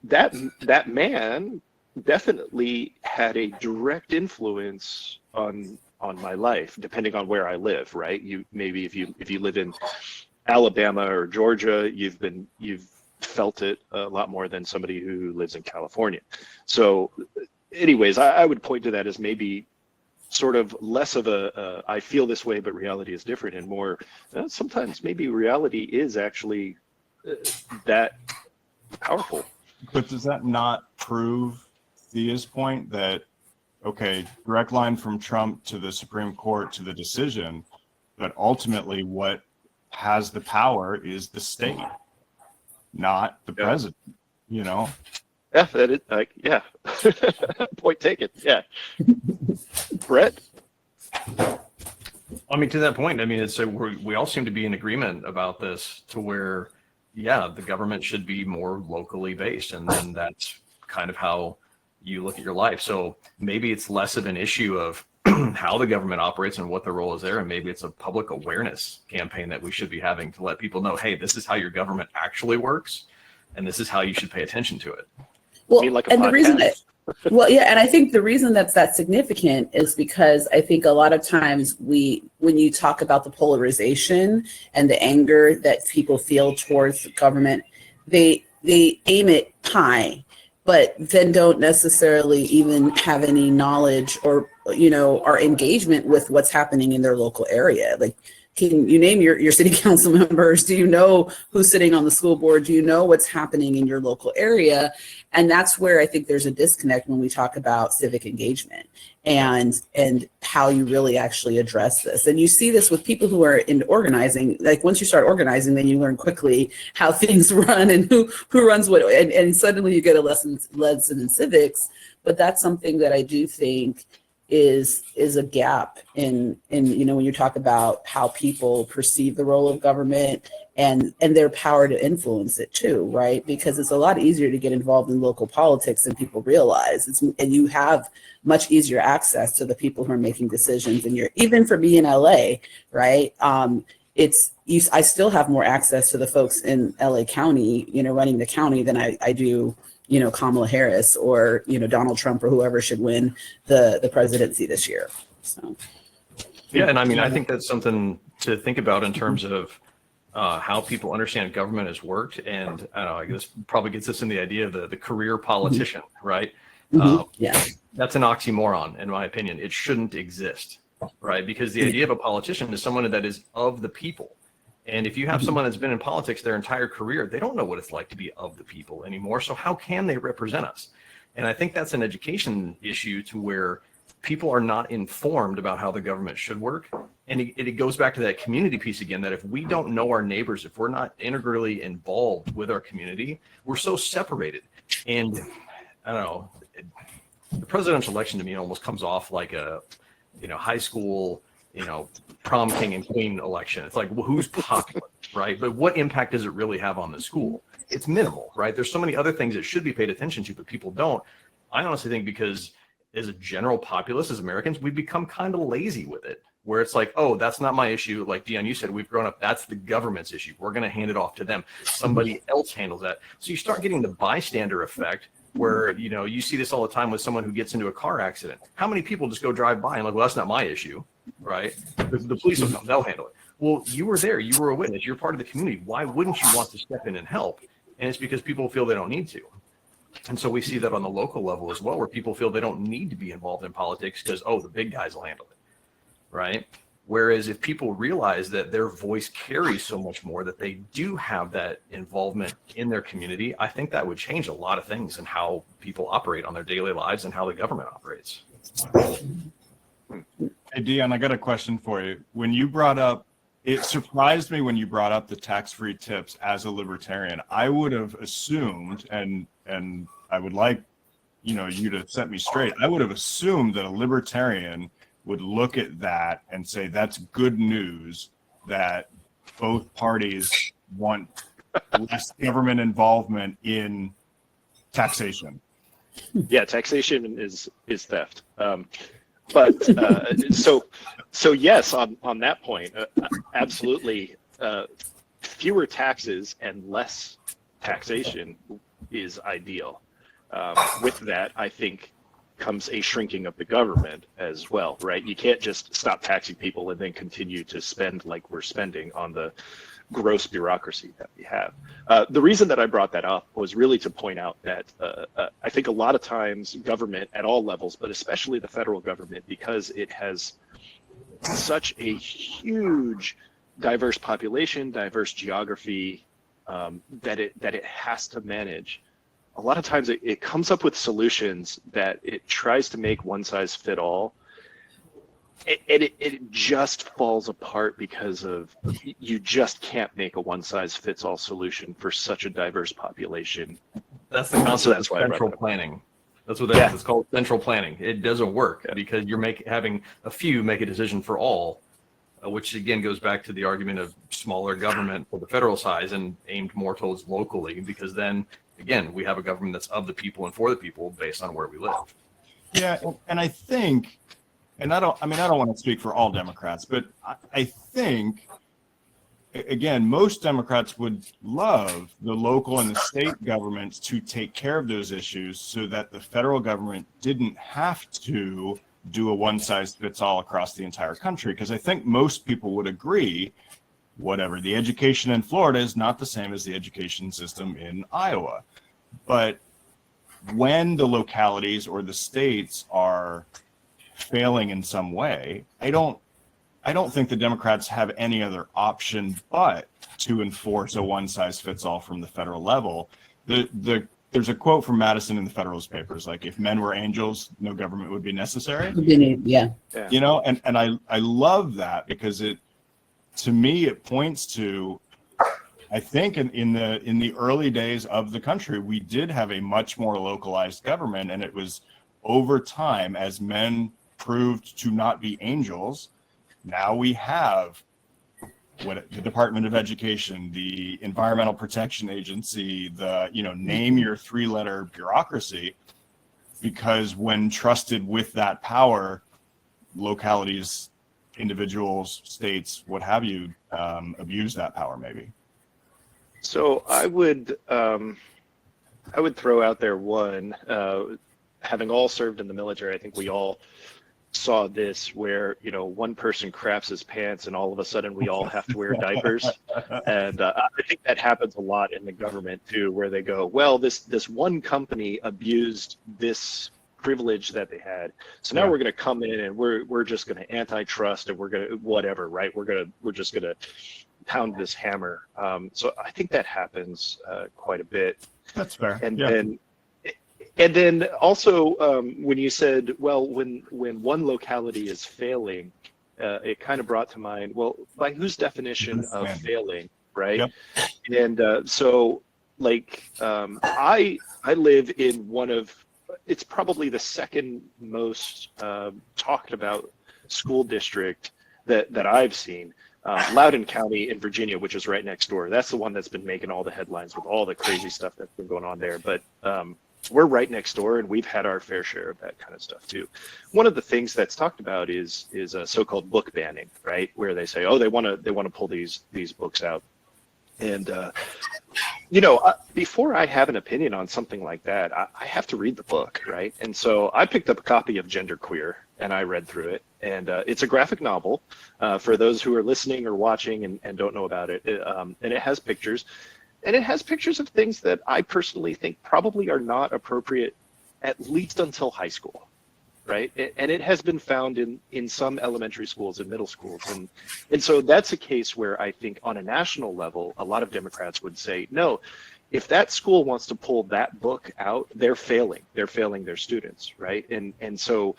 Speaker 1: that man definitely had a direct influence on my life, depending on where I live, right? You maybe if you live in Alabama or Georgia, you've felt it a lot more than somebody who lives in California. So anyways, I would point to that as maybe sort of less of a I feel this way, but reality is different, and more sometimes maybe reality is actually that powerful.
Speaker 4: But does that not prove Thea's point that, okay, direct line from Trump to the Supreme Court to the decision, but ultimately what has the power is the state, not the president, you know?
Speaker 1: Yeah, that is, yeah. Point taken, yeah. Brett?
Speaker 3: I mean, to that point, I mean, we all seem to be in agreement about this to where, yeah, the government should be more locally based, and then that's kind of how you look at your life. So maybe it's less of an issue of how the government operates and what the role is there, and maybe it's a public awareness campaign that we should be having to let people know, hey, this is how your government actually works, and this is how you should pay attention to it.
Speaker 2: Well,
Speaker 1: and
Speaker 2: podcast. The reason and I think the reason that's that significant is because I think a lot of times when you talk about the polarization and the anger that people feel towards government, they aim it high, but then don't necessarily even have any knowledge or, you know, or engagement with what's happening in their local area. Like, can you name your city council members? Do you know who's sitting on the school board? Do you know what's happening in your local area? And that's where I think there's a disconnect when we talk about civic engagement and how you really actually address this. And you see this with people who are in organizing. Like, once you start organizing, then you learn quickly how things run and who runs what, and suddenly you get a lesson in civics. But that's something that I do think is a gap in, you know, when you talk about how people perceive the role of government and their power to influence it too, right? Because it's a lot easier to get involved in local politics than people realize. And you have much easier access to the people who are making decisions. And even for me in LA, right? I still have more access to the folks in LA County, you know, running the county than I do, you know, Kamala Harris or, you know, Donald Trump or whoever should win the presidency this year. So,
Speaker 3: yeah, and I mean, I think that's something to think about in terms of how people understand government has worked, and I don't know, I guess probably gets us in the idea of the career politician, right?
Speaker 2: Yeah,
Speaker 3: that's an oxymoron in my opinion. It shouldn't exist. right? Because the idea of a politician is someone that is of the people. And if you have someone that's been in politics their entire career, they don't know what it's like to be of the people anymore. So how can they represent us? And I think that's an education issue to where people are not informed about how the government should work. And it goes back to that community piece again, that if we don't know our neighbors, if we're not integrally involved with our community, we're so separated. And I don't know, the presidential election to me almost comes off like a, high school, prom king and queen election. It's like, well, who's popular, right? But what impact does it really have on the school? It's minimal, right? There's so many other things that should be paid attention to, but people don't. I honestly think because as a general populace, as Americans, we've become kind of lazy with it, where it's like, oh, that's not my issue. Like Dion, you said, we've grown up, that's the government's issue. We're going to hand it off to them. Somebody else handles that. So you start getting the bystander effect where, you see this all the time with someone who gets into a car accident. How many people just go drive by and like, well, that's not my issue, right? The police will come, they'll handle it. Well, you were there, you were a witness, you're part of the community. Why wouldn't you want to step in and help? And it's because people feel they don't need to. And so we see that on the local level as well, where people feel they don't need to be involved in politics because, oh, the big guys will handle it, right? Whereas if people realize that their voice carries so much more, that they do have that involvement in their community, I think that would change a lot of things in how people operate on their daily lives and how the government operates.
Speaker 4: Hey, Dion, I got a question for you. When you brought up, it surprised me when you brought up the tax-free tips as a libertarian. I would have assumed, and I would like, you to set me straight. I would have assumed that a libertarian would look at that and say, that's good news that both parties want less government involvement in taxation.
Speaker 1: Yeah, taxation is theft. But so yes, on that point, absolutely, fewer taxes and less taxation is ideal. With that, I think comes a shrinking of the government as well, right? You can't just stop taxing people and then continue to spend like we're spending on the gross bureaucracy that we have. The reason that I brought that up was really to point out that I think a lot of times government at all levels, but especially the federal government, because it has such a huge diverse population, diverse geography that it has to manage. A lot of times it comes up with solutions that it tries to make one size fit all. It just falls apart because of you just can't make a one size fits all solution for such a diverse population.
Speaker 3: That's the concept
Speaker 1: that's
Speaker 3: of
Speaker 1: why
Speaker 3: central planning. That's what that is. It's called central planning. It doesn't work because you're having a few make a decision for all, which again goes back to the argument of smaller government for the federal size and aimed more towards locally, because then again we have a government that's of the people and for the people based on where we live.
Speaker 4: Yeah, and I think, and I don't want to speak for all Democrats, but I think, again, most Democrats would love the local and the state governments to take care of those issues so that the federal government didn't have to do a one-size-fits-all across the entire country. Because I think most people would agree, whatever, the education in Florida is not the same as the education system in Iowa. But when the localities or the states are failing in some way, I don't think the Democrats have any other option but to enforce a one-size-fits-all from the federal level. There's a quote from Madison in the Federalist Papers, like, if men were angels, no government would be necessary.
Speaker 2: Yeah.
Speaker 4: And I love that because to me it points to, I think in the early days of the country, we did have a much more localized government, and it was over time as men proved to not be angels. Now we have the Department of Education, the Environmental Protection Agency, the name your three-letter bureaucracy, because when trusted with that power, localities, individuals, states, what have you, abuse that power maybe.
Speaker 1: So I would throw out there one, having all served in the military, I think we all saw this where, one person craps his pants and all of a sudden we all have to wear diapers. And I think that happens a lot in the government too, where they go, well, this one company abused this privilege that they had. So now
Speaker 4: Yeah.
Speaker 1: we're going to come in and we're just going to antitrust and we're going to whatever, right? We're just going to pound this hammer. So I think that happens quite a bit.
Speaker 4: That's fair.
Speaker 1: And
Speaker 4: Yeah.
Speaker 1: then also when you said, well, when one locality is failing, it kind of brought to mind, well, by whose definition of failing, right?
Speaker 4: Yep.
Speaker 1: And so like I live in one of, it's probably the second most talked about school district that I've seen. Loudoun County in Virginia, which is right next door. That's the one that's been making all the headlines with all the crazy stuff that's been going on there. But we're right next door, and we've had our fair share of that kind of stuff too. One of the things that's talked about is a so-called book banning, right? Where they say, oh, they want to pull these books out. And before I have an opinion on something like that, I have to read the book, right? And so I picked up a copy of Genderqueer and I read through it. And it's a graphic novel for those who are listening or watching and don't know about it. And it has pictures. And it has pictures of things that I personally think probably are not appropriate, at least until high school, right? And it has been found in some elementary schools and middle schools. And so that's a case where I think on a national level, a lot of Democrats would say, no, if that school wants to pull that book out, they're failing. They're failing their students, right? And so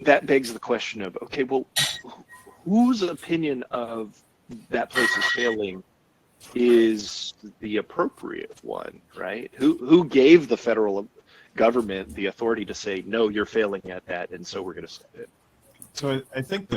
Speaker 1: that begs the question of, okay, well, whose opinion of that place is failing is the appropriate one, right? Who gave the federal government the authority to say, no, you're failing at that, and so we're going to stop it?
Speaker 4: So I think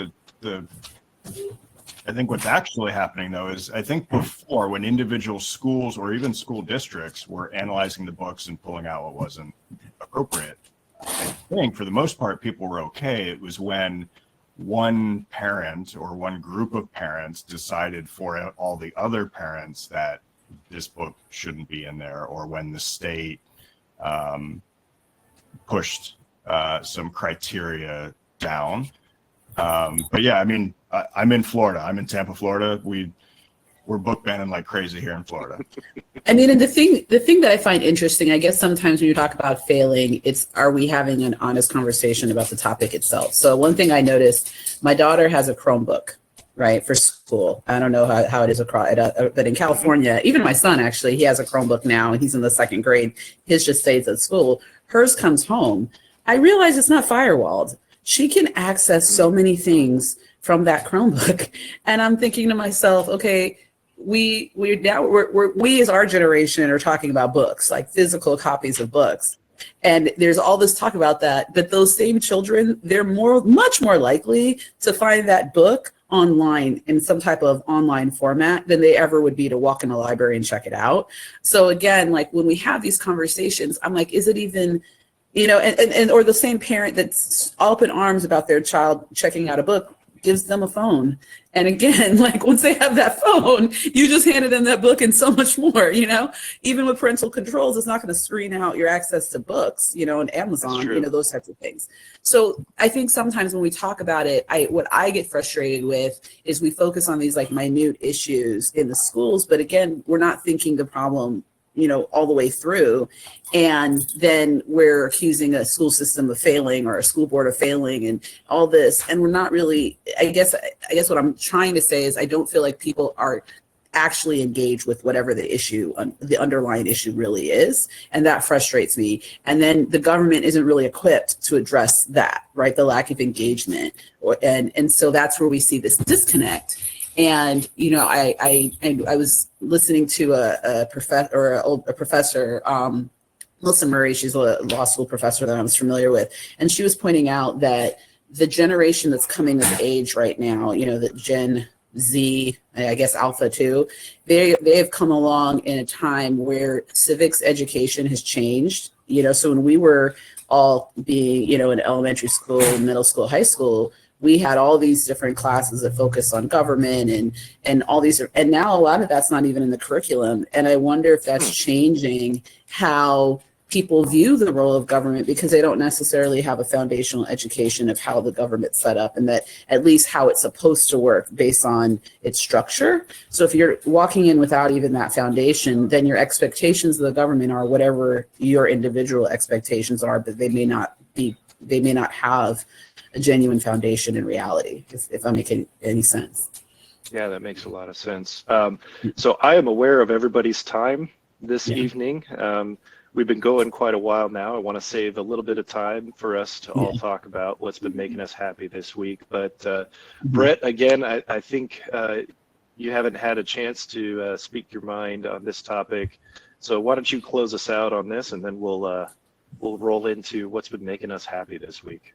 Speaker 4: I think what's actually happening though is I think before, when individual schools or even school districts were analyzing the books and pulling out what wasn't appropriate, I think for the most part people were okay. It was when one parent or one group of parents decided for all the other parents that this book shouldn't be in there, or when the state pushed some criteria down. But yeah, I mean, I'm in Florida. I'm in Tampa, Florida. We're book banning like crazy here in Florida.
Speaker 2: I mean, and the thing that I find interesting, I guess sometimes when you talk about failing, it's, are we having an honest conversation about the topic itself? So one thing I noticed, my daughter has a Chromebook, right, for school. I don't know how it is across, but in California, even my son, actually, he has a Chromebook now and he's in the 2nd grade. His just stays at school. Hers comes home. I realize it's not firewalled. She can access so many things from that Chromebook. And I'm thinking to myself, okay, we as our generation are talking about books, like physical copies of books. And there's all this talk about that, but those same children, they're much more likely to find that book online in some type of online format than they ever would be to walk in a library and check it out. So again, like when we have these conversations, I'm like, is it even, and or the same parent that's all up in arms about their child checking out a book gives them a phone. And again, like once they have that phone, you just handed them that book and so much more, even with parental controls, it's not going to screen out your access to books, and Amazon, those types of things. So I think sometimes when we talk about it, what I get frustrated with is we focus on these like minute issues in the schools, but again, we're not thinking the problem all the way through. And then we're accusing a school system of failing or a school board of failing and all this. And we're not really, I guess what I'm trying to say is I don't feel like people are actually engaged with whatever the underlying issue really is. And that frustrates me. And then the government isn't really equipped to address that, right? The lack of engagement. And so that's where we see this disconnect. And I was listening to a professor, Melissa Murray. She's a law school professor that I was familiar with, and she was pointing out that the generation that's coming of age right now, the Gen Z, I guess Alpha too, they have come along in a time where civics education has changed. So when we were all being, in elementary school, middle school, high school, we had all these different classes that focus on government and all these, and now a lot of that's not even in the curriculum. And I wonder if that's changing how people view the role of government, because they don't necessarily have a foundational education of how the government's set up, and that at least how it's supposed to work based on its structure. So if you're walking in without even that foundation, then your expectations of the government are whatever your individual expectations are, but they may not they may not have a genuine foundation in reality, if I'm making any sense.
Speaker 1: Yeah, that makes a lot of sense. So I am aware of everybody's time this evening. We've been going quite a while now. I want to save a little bit of time for us to all talk about what's been making us happy this week. But Brett, again, I think you haven't had a chance to speak your mind on this topic. So why don't you close us out on this, and then we'll roll into what's been making us happy this week.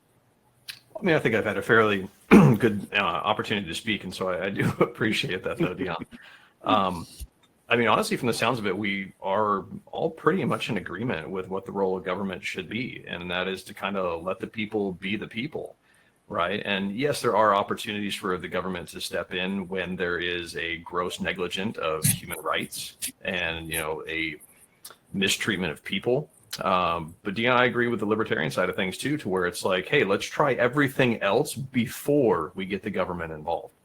Speaker 3: I mean, I think I've had a fairly good opportunity to speak, and so I do appreciate that, though, Dion. I mean, honestly, from the sounds of it, we are all pretty much in agreement with what the role of government should be, and that is to kind of let the people be the people, right? And yes, there are opportunities for the government to step in when there is a gross negligence of human rights and, a mistreatment of people. But Dion, I agree with the libertarian side of things too, to where it's like, hey, let's try everything else before we get the government involved,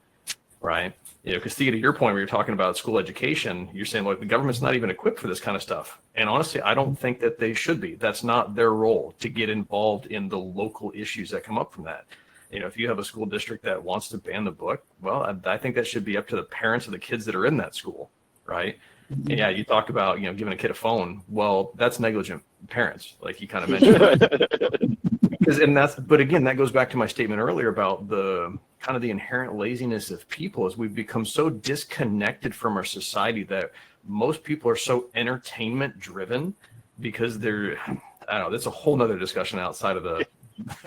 Speaker 3: right? Because Thea, to your point, where you're talking about school education, you're saying, look, the government's not even equipped for this kind of stuff. And honestly, I don't think that they should be. That's not their role to get involved in the local issues that come up from that. If you have a school district that wants to ban the book, well, I think that should be up to the parents of the kids that are in that school, right? And yeah, you talk about, giving a kid a phone. Well, that's negligent parents, like you kind of mentioned. But again, that goes back to my statement earlier about the kind of the inherent laziness of people, as we've become so disconnected from our society that most people are so entertainment driven because I don't know, that's a whole nother discussion outside of the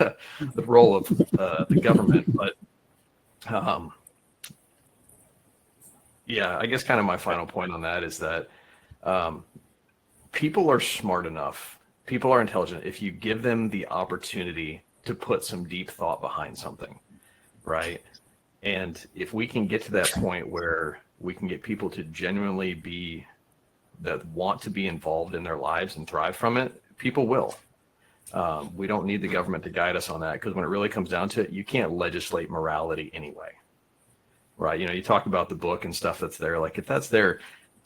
Speaker 3: the role of the government. But yeah, I guess kind of my final point on that is that people are smart enough. People are intelligent if you give them the opportunity to put some deep thought behind something, right? And if we can get to that point where we can get people to genuinely want to be involved in their lives and thrive from it, people will. We don't need the government to guide us on that, because when it really comes down to it, you can't legislate morality anyway, right? You talk about the book and stuff that's there. Like if that's there,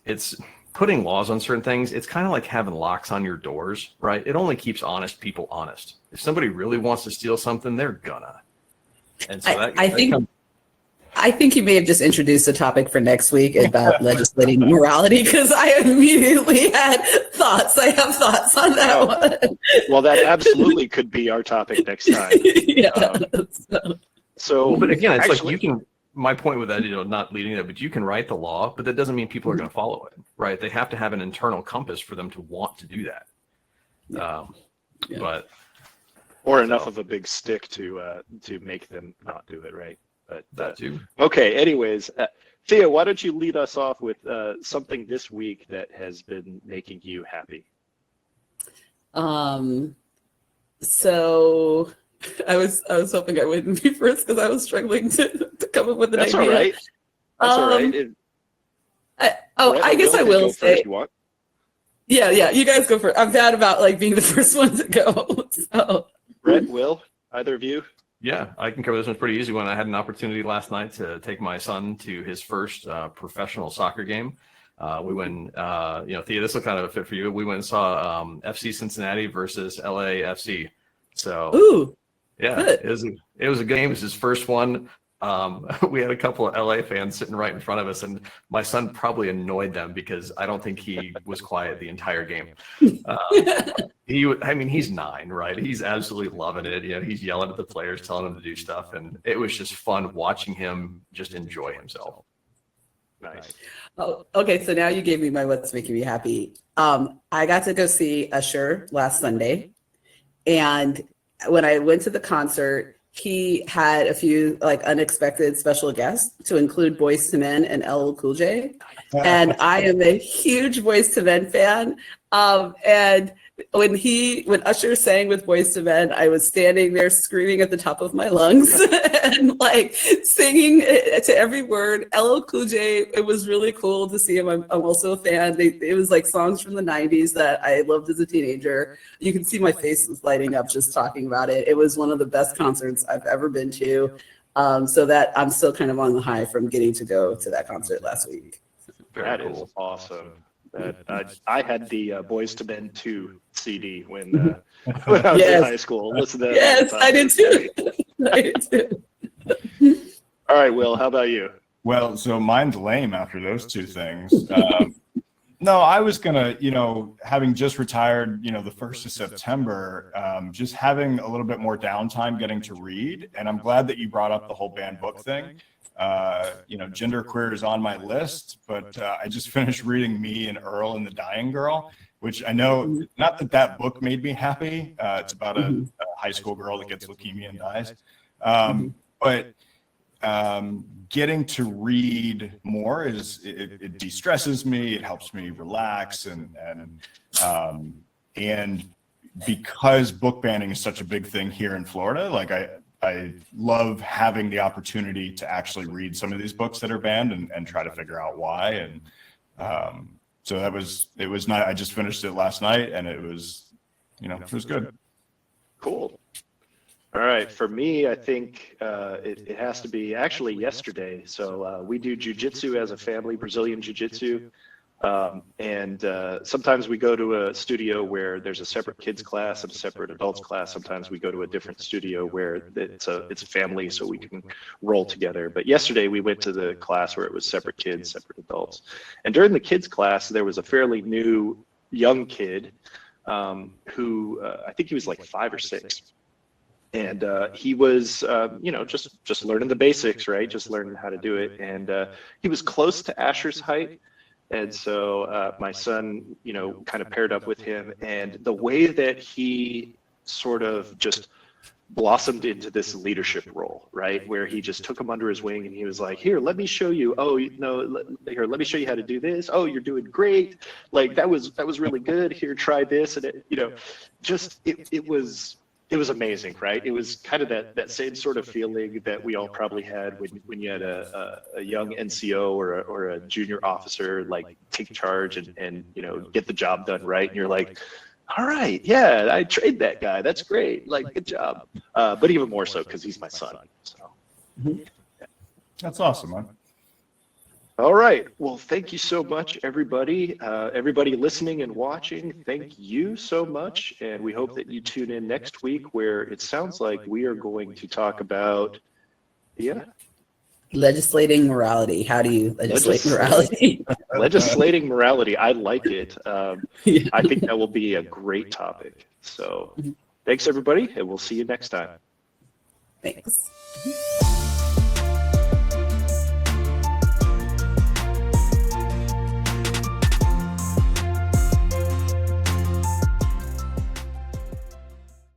Speaker 3: it's putting laws on certain things. It's kind of like having locks on your doors, right? It only keeps honest people honest. If somebody really wants to steal something, they're gonna. And so
Speaker 2: I think you may have just introduced a topic for next week about legislating morality, because I immediately had thoughts. I have thoughts on that one.
Speaker 1: Well, that absolutely could be our topic next time.
Speaker 3: But again, it's like you can. My point with that, not leading that, but you can write the law, but that doesn't mean people are going to follow it, right? They have to have an internal compass for them to want to do that.
Speaker 1: Or enough of a big stick to make them not do it, right? But
Speaker 3: that too.
Speaker 1: Okay. Anyways, Thea, why don't you lead us off with something this week that has been making you happy?
Speaker 2: So I was hoping I wouldn't be first, because I was struggling to come up with an idea.
Speaker 1: All right. That's all right.
Speaker 2: I guess I will say. Yeah. You guys go first. I'm bad about being the first one to go. So.
Speaker 1: Brett, Will, either of you?
Speaker 3: Yeah, I can cover this one pretty easy. When I had an opportunity last night to take my son to his first professional soccer game. We went, Thea, this will kind of fit for you. We went and saw FC Cincinnati versus LAFC. So.
Speaker 2: Ooh.
Speaker 3: Yeah, it was a good game. It was his first one. We had a couple of LA fans sitting right in front of us, and my son probably annoyed them because I don't think he was quiet the entire game. He's 9, right? He's absolutely loving it. He's yelling at the players, telling them to do stuff, and it was just fun watching him just enjoy himself.
Speaker 1: Nice.
Speaker 2: Oh, okay. So now you gave me my what's making me happy. I got to go see Usher last Sunday, and when I went to the concert, he had a few unexpected special guests, to include Boyz II Men and LL Cool J. And I am a huge Boyz II Men fan. And when Usher sang with Boyz II Men, I was standing there screaming at the top of my lungs and singing to every word. LL Cool J, it was really cool to see him. I'm also a fan. It was songs from the 90s that I loved as a teenager. You can see my face was lighting up just talking about it. It was one of the best concerts I've ever been to. So that I'm still kind of on the high from getting to go to that concert last week.
Speaker 1: That is awesome. I had the Boys to Men 2 CD when I was in high school. Listen to that.
Speaker 2: Yes, I did too. I did too.
Speaker 1: All right, Will, how about you?
Speaker 4: Well, so mine's lame after those two things. No, I was gonna, having just retired, the 1st of September, just having a little bit more downtime getting to read. And I'm glad that you brought up the whole banned book thing. Genderqueer is on my list, but I just finished reading Me and Earl and the Dying Girl, which I know, not that book made me happy. It's about a high school girl that gets leukemia and dies. But getting to read more it de-stresses me. It helps me relax, and because book banning is such a big thing here in Florida, like I love having the opportunity to actually read some of these books that are banned and try to figure out why. And so it was not. I just finished it last night, and it was good.
Speaker 1: Cool. All right, for me, I think it has to be actually yesterday. So we do jiu-jitsu as a family, Brazilian jiu-jitsu. And sometimes we go to a studio where there's a separate kids class and a separate adults class. Sometimes we go to a different studio where it's a family, so we can roll together. But yesterday we went to the class where it was separate kids, separate adults. And during the kids class, there was a fairly new young kid who I think he was like 5 or 6. And he was, just learning the basics, right? Just learning how to do it. And he was close to Asher's height. And so my son, kind of paired up with him. And the way that he sort of just blossomed into this leadership role, right? Where he just took him under his wing and he was like, here, let me show you. Oh, here, let me show you how to do this. Oh, you're doing great. Like that was really good. Here, try this. And it was amazing, right? It was kind of that same sort of feeling that we all probably had when you had a young NCO or a junior officer like take charge and get the job done right. And you're like, all right, yeah, I trained that guy. That's great. Like, good job. But even more so because he's my son. So
Speaker 4: That's awesome, man.
Speaker 1: All right. Well, thank you so much, everybody. Everybody listening and watching, thank you so much. And we hope that you tune in next week where it sounds like we are going to talk about,
Speaker 2: legislating morality. How do you legislate morality?
Speaker 1: Legislating morality. I like it. I think that will be a great topic. So thanks, everybody, and we'll see you next time.
Speaker 2: Thanks.